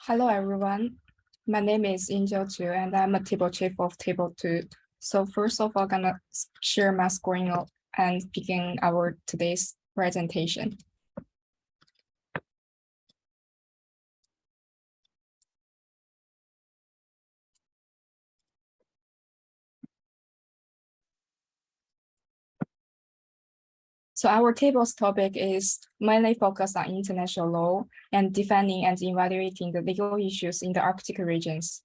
Hello, everyone. My name is Angel Chu, and I'm a table chief of table 2. So first of all, I'm gonna share my scoring and begin our today's presentation. So our table's topic is mainly focused on international law and defining and evaluating the legal issues in the Arctic regions.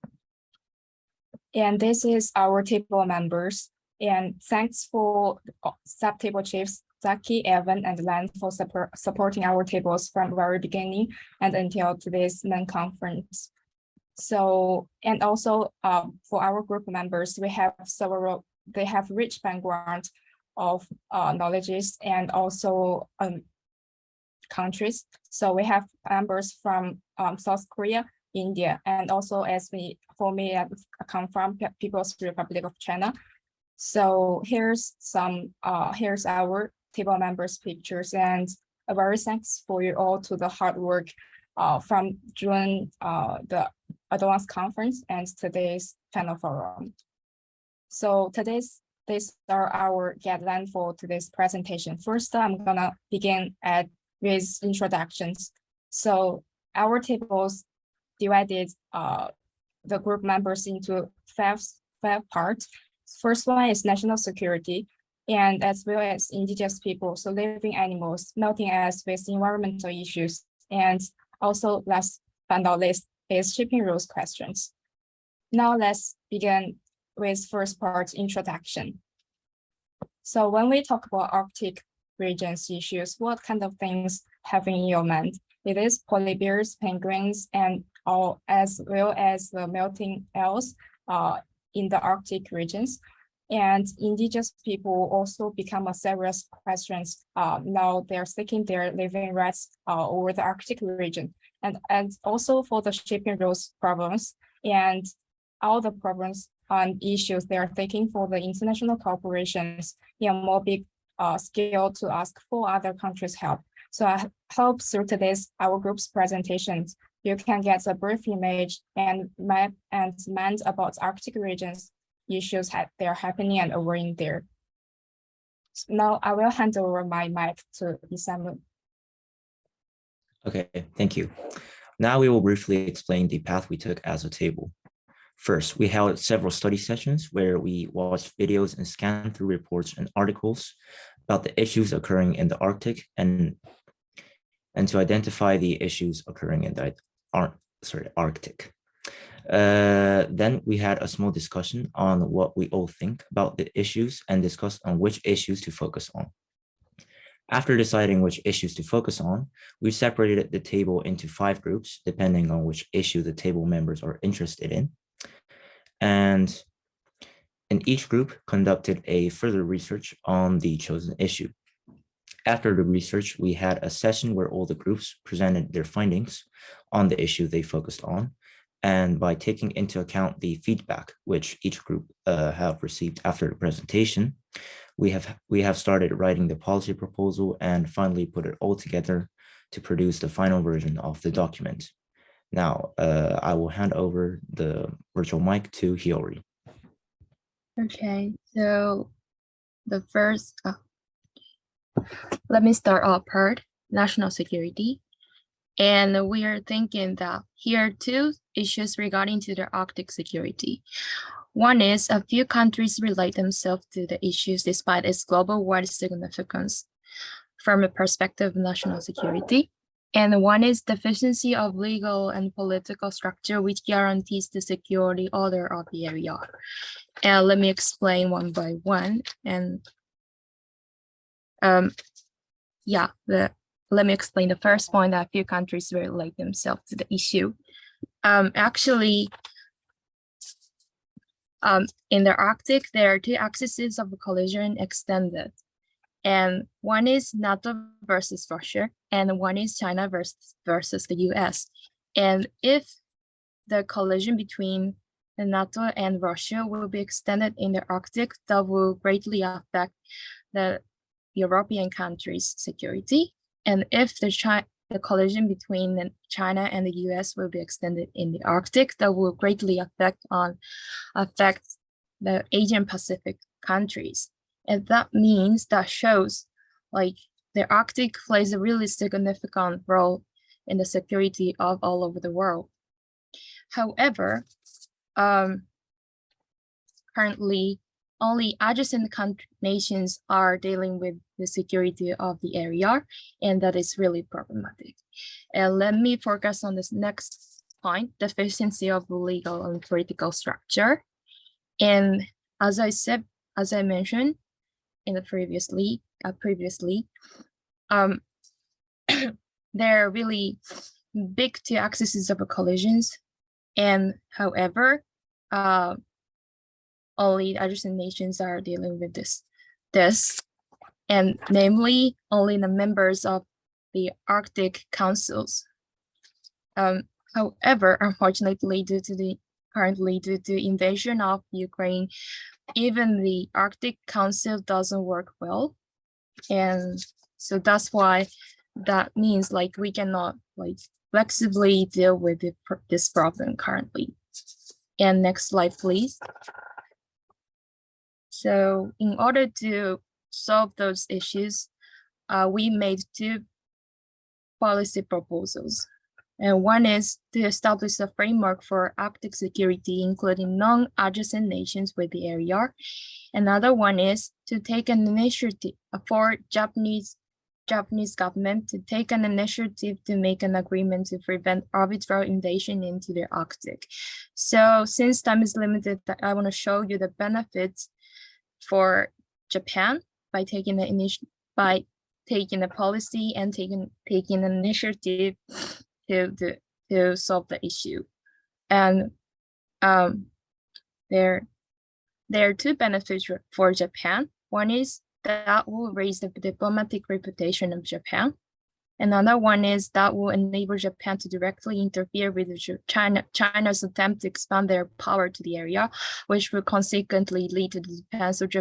And this is our table members. And thanks for sub-table chiefs Zaki, Evan, and Lan for supporting our tables from the very beginning and until today's main conference. So, and also for our group members, we have they have rich background of knowledges and also countries. So we have members from South Korea, India, and also for me, I come from People's Republic of China. So here's our table members pictures, and a very thanks for you all to the hard work from June, the advanced conference and today's panel forum. So these are our guidelines for today's presentation. First, I'm gonna begin with introductions. So our tables divided the group members into five parts. First one is national security, and as well as indigenous people, so living animals, melting ice with environmental issues, and also last but not least is shipping rules questions. Now let's begin with first part, introduction. So when we talk about Arctic regions issues, what kind of things have in your mind? It is polar bears, penguins, and all as well as the melting ice in the Arctic regions. And indigenous people also become a serious questions. Now they're seeking their living rights over the Arctic region. And also for the shipping rules problems and all the problems and issues they are taking for the international corporations in a more big scale to ask for other countries' help. So I hope through today's our group's presentations, you can get a brief image and map and mind about Arctic regions issues they are happening and over in there. So now I will hand over my mic to Isamu. Okay, thank you. Now we will briefly explain the path we took as a table. First, we held several study sessions where we watched videos and scanned through reports and articles about the issues occurring in the Arctic and to identify the issues occurring in the Arctic. Then we had a small discussion on what we all think about the issues and discussed on which issues to focus on. After deciding which issues to focus on, we separated the table into 5 groups, depending on which issue the table members are interested in. And in each group conducted a further research on the chosen issue. After the research, we had a session where all the groups presented their findings on the issue they focused on. And by taking into account the feedback which each group have received after the presentation, we have started writing the policy proposal and finally put it all together to produce the final version of the document. Now, I will hand over the virtual mic to Hiyori. Okay, so the first, let me start our part, national security. And we are thinking that here are 2 issues regarding to the Arctic security. One is a few countries relate themselves to the issues despite its global-wide significance from a perspective of national security. And one is deficiency of legal and political structure which guarantees the security order of the area. And let me explain one by one. And let me explain the first point that a few countries relate themselves to the issue. Actually, in the Arctic, there are 2 axes of collision extended. And one is NATO versus Russia, and one is China versus the US. And if the collision between the NATO and Russia will be extended in the Arctic, that will greatly affect the European countries' security. And if the collision between China and the US will be extended in the Arctic that will greatly affect the Asian Pacific countries. And that means that shows like the Arctic plays a really significant role in the security of all over the world. However, currently only adjacent nations are dealing with the security of the area, and that is really problematic. And let me focus on this next point, deficiency of legal and political structure. And as I mentioned in the previously, there are really big two axes of collisions, and however, only adjacent nations are dealing with this, and namely only the members of the Arctic councils. However, unfortunately, due to the invasion of Ukraine, even the Arctic Council doesn't work well, and so that's why that means like we cannot like flexibly deal with this problem currently. And next slide, please. So in order to solve those issues, we made two policy proposals. And one is to establish a framework for Arctic security, including non-adjacent nations with the area. Another one is to take an initiative for Japanese government to take an initiative to make an agreement to prevent arbitrary invasion into the Arctic. So since time is limited, I want to show you the benefits for Japan by taking the policy and taking an initiative to solve the issue. And there are two benefits for Japan. One is that will raise the diplomatic reputation of Japan. Another one is that will enable Japan to directly interfere with China's attempt to expand their power to the area, which will consequently lead to the defense of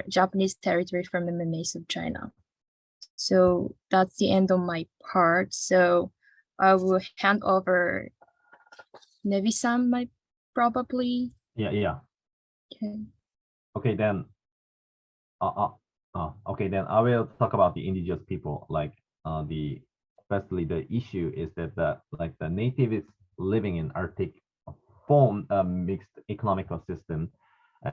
Japanese territory from the menace of China. So that's the end of my part. So I will hand over Nevi-san, probably. Yeah. Okay. Okay, then. Okay, then I will talk about the indigenous people. Like firstly, the issue is that the natives living in Arctic form a mixed economical system,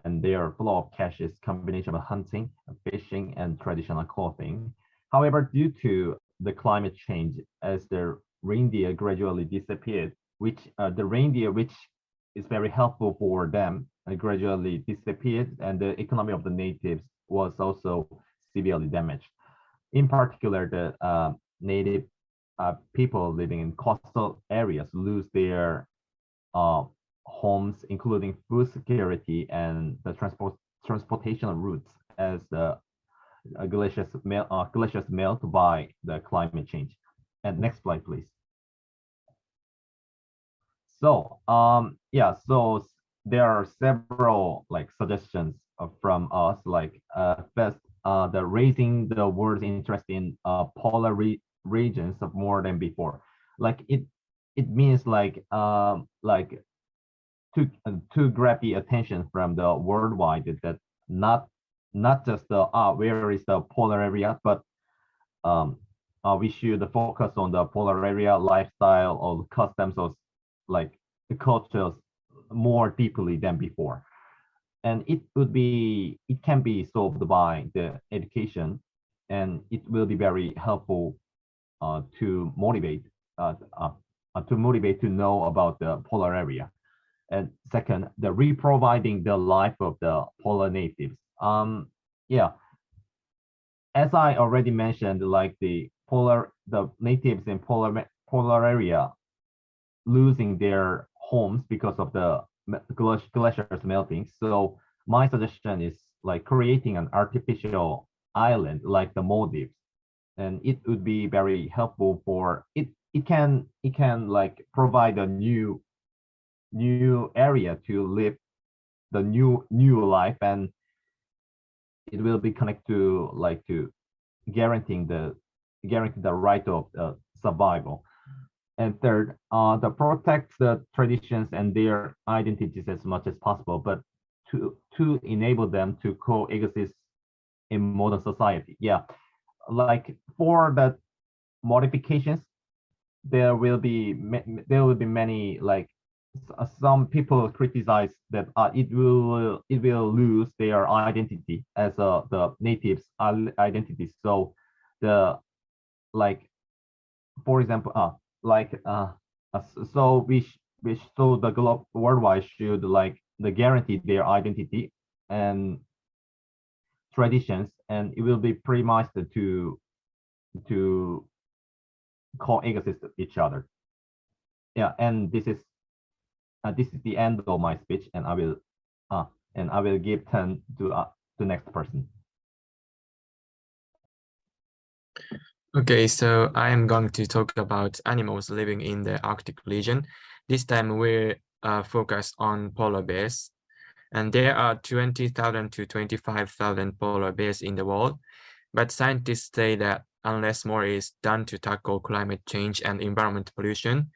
and their flow of cash is combination of hunting, fishing, and traditional clothing. However, due to the climate change, as the reindeer gradually disappeared, which is very helpful for them, gradually disappeared, and the economy of the natives was also severely damaged. In particular, the native people living in coastal areas lose their homes, including food security and the transportation routes, as the glaciers melt by the climate change. And next slide, please. So so there are several suggestions from us, first, the raising the world's interest in polar regions of more than before. It means to grab the attention from the worldwide, that not just the where is the polar area, but we should focus on the polar area lifestyle or customs of the cultures more deeply than before. And it can be solved by the education, and it will be very helpful to motivate to know about the polar area. And second, the reproviding the life of the polar natives. As I already mentioned, the natives in polar area losing their homes because of the glaciers melting. So my suggestion is creating an artificial island like the Maldives, and it would be very helpful for it. It can provide a new area to live the new life, and it will be connected to guaranteeing the right of survival. And third, to protect the traditions and their identities as much as possible, but to enable them to coexist in modern society. Yeah, like for the modifications, there will be many, like some people criticize that it will lose their identity as the natives identity. So the, like, for example, so so the globe worldwide should, like, the guarantee their identity and traditions, and it will be premised to coexist with each other. Yeah, and this is the end of my speech, and I will give turn to the next person. Okay, so I am going to talk about animals living in the Arctic region. This time we're focused on polar bears. And there are 20,000 to 25,000 polar bears in the world. But scientists say that unless more is done to tackle climate change and environment pollution,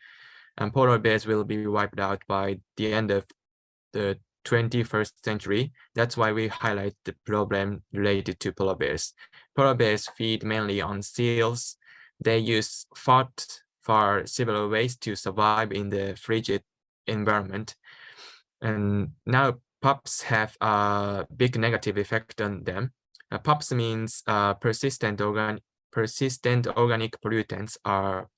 and polar bears will be wiped out by the end of the 21st century. That's why we highlight the problem related to polar bears. Polar bears feed mainly on seals. They use fat for several ways to survive in the frigid environment. And now PUPs have a big negative effect on them. PUPs means persistent organic pollutants are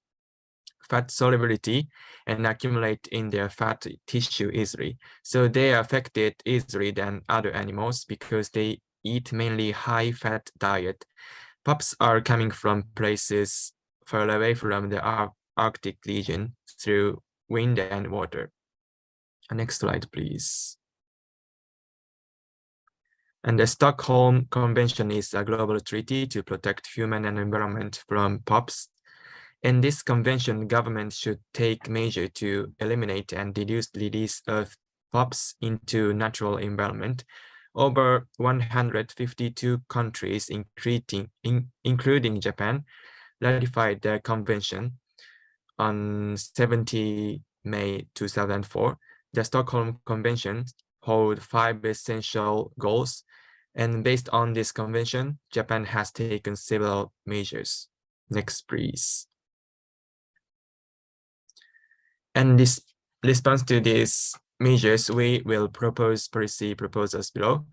fat solubility and accumulate in their fat tissue easily. So they are affected easily than other animals because they eat mainly high-fat diet. Pups are coming from places far away from the Arctic region through wind and water. Next slide, please. And the Stockholm Convention is a global treaty to protect human and environment from pups. In this convention, governments should take measures to eliminate and reduce the release of pups into natural environment. Over 152 countries, including Japan, ratified the convention on 17 May 2004. The Stockholm Convention holds 5 essential goals, and based on this convention, Japan has taken several measures. Next, please. And this response to these measures, we will propose policy proposals below.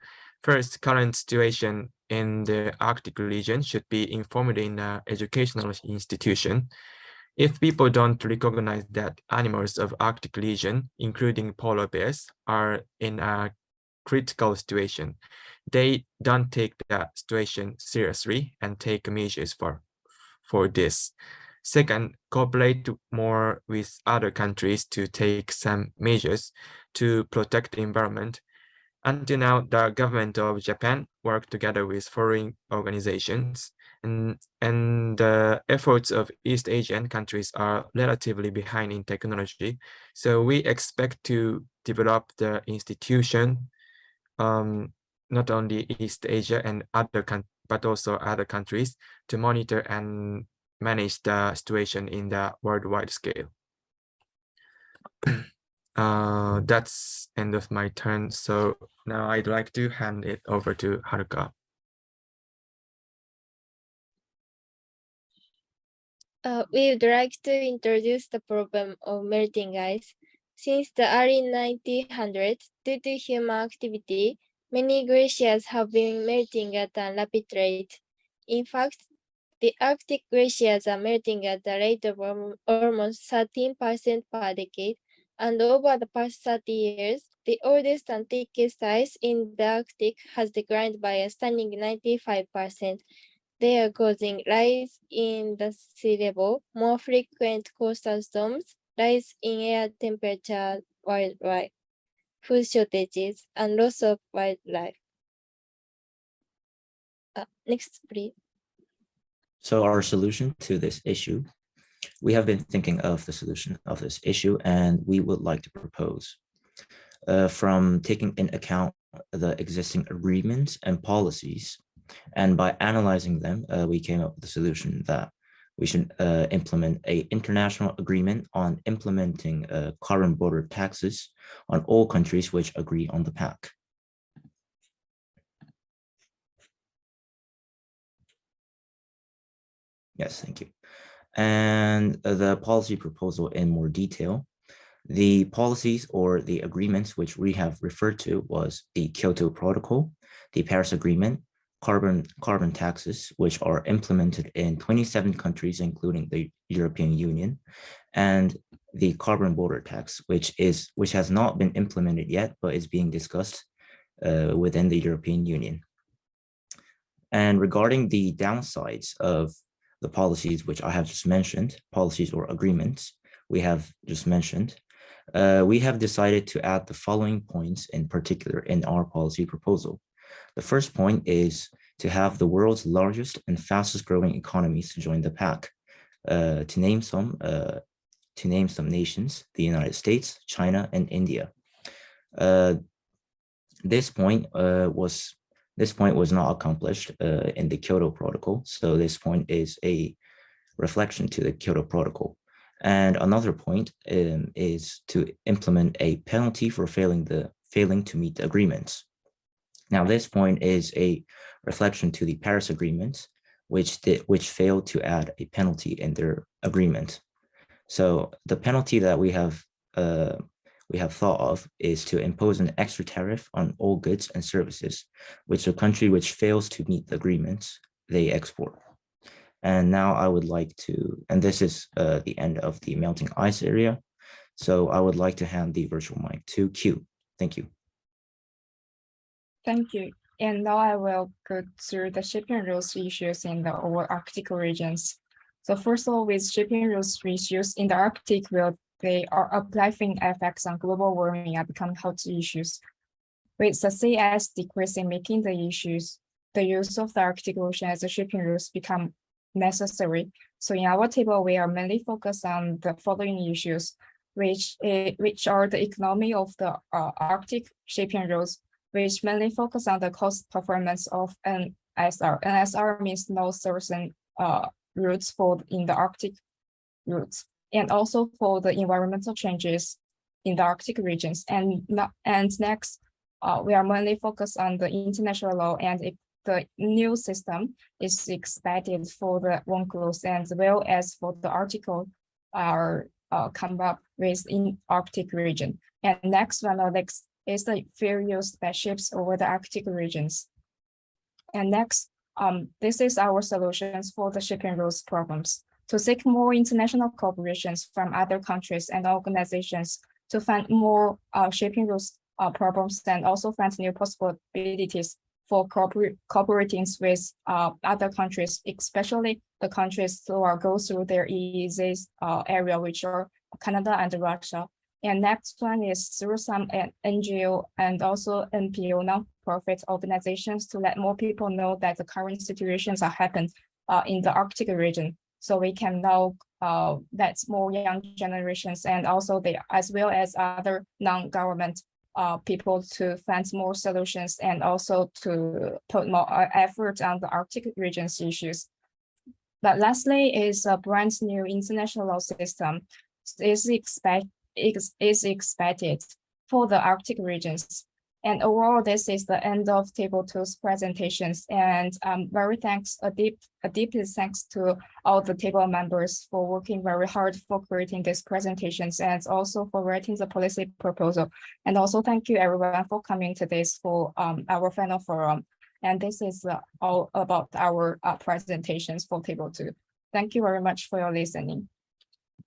First, current situation in the Arctic region should be informed in an educational institution. If people don't recognize that animals of Arctic region, including polar bears, are in a critical situation, they don't take that situation seriously and take measures for this. Second, cooperate more with other countries to take some measures to protect the environment. Until now, the government of Japan worked together with foreign organizations, and the efforts of East Asian countries are relatively behind in technology. So we expect to develop the institution, not only East Asia and but also other countries, to monitor and manage the situation in the worldwide scale. That's end of my turn. So now I'd like to hand it over to Haruka. We would like to introduce the problem of melting ice. Since the early 1900s, due to human activity, many glaciers have been melting at a rapid rate. In fact, the Arctic glaciers are melting at the rate of almost 13% per decade, and over the past 30 years, the oldest and thickest ice in the Arctic has declined by a stunning 95%. They are causing rise in the sea level, more frequent coastal storms, rise in air temperature worldwide, food shortages, and loss of wildlife. Next, please. So our solution to this issue, we have been thinking of the solution of this issue, and we would like to propose from taking into account the existing agreements and policies. And by analyzing them, we came up with the solution that we should implement an international agreement on implementing carbon border taxes on all countries which agree on the pact. Yes, thank you. And the policy proposal in more detail. The policies or the agreements which we have referred to was the Kyoto Protocol, the Paris Agreement, carbon taxes, which are implemented in 27 countries, including the European Union, and the carbon border tax, which has not been implemented yet, but is being discussed within the European Union. And regarding the downsides of the policies which I have just mentioned, policies or agreements we have just mentioned, we have decided to add the following points in particular in our policy proposal. The first point is to have the world's largest and fastest growing economies to join the pact. To name some nations: the United States, China, and India. This point was not accomplished in the Kyoto Protocol, so this point is a reflection to the Kyoto Protocol. And another point is to implement a penalty for failing to meet the agreements. Now, this point is a reflection to the Paris Agreement, which failed to add a penalty in their agreement. So the penalty that we have thought of is to impose an extra tariff on all goods and services, which a country which fails to meet the agreements, they export. And now I would like to, and this is the end of the melting ice area. So I would like to hand the virtual mic to Q. Thank you. Thank you. And now I will go through the shipping rules issues in the over Arctic regions. So first of all, with shipping rules issues in the Arctic, they are applying effects on global warming and become hot issues. With the sea ice decreasing, making the use of the Arctic Ocean as a shipping routes become necessary. So in our table, we are mainly focused on the following issues, which are the economy of the Arctic shipping routes, which mainly focus on the cost performance of NSR. NSR means no certain routes in the Arctic routes, and also for the environmental changes in the Arctic regions. And next, we are mainly focused on the international law, and if the new system is expected for the UNCLOS as well as for the article are come up with in Arctic region. And next one is the fair use by ships over the Arctic regions. And next, this is our solutions for the shipping rules problems. To seek more international cooperations from other countries and organizations to find more shipping rules problems, and also find new possibilities for cooperating with other countries, especially the countries who are go through their EEZ area, which are Canada and Russia. And next one is through some NGO and also NPO, non-profit organizations, to let more people know that the current situations are happening in the Arctic region. So we can know that more young generations and also as well as other non-government people to find more solutions and also to put more effort on the Arctic region's issues. But lastly is a brand new international law system is expected for the Arctic regions. And overall, this is the end of Table 2's presentations. And very deeply thanks to all the table members for working very hard for creating these presentations and also for writing the policy proposal. And also thank you everyone for coming to this for our final forum. And this is all about our presentations for Table 2. Thank you very much for your listening.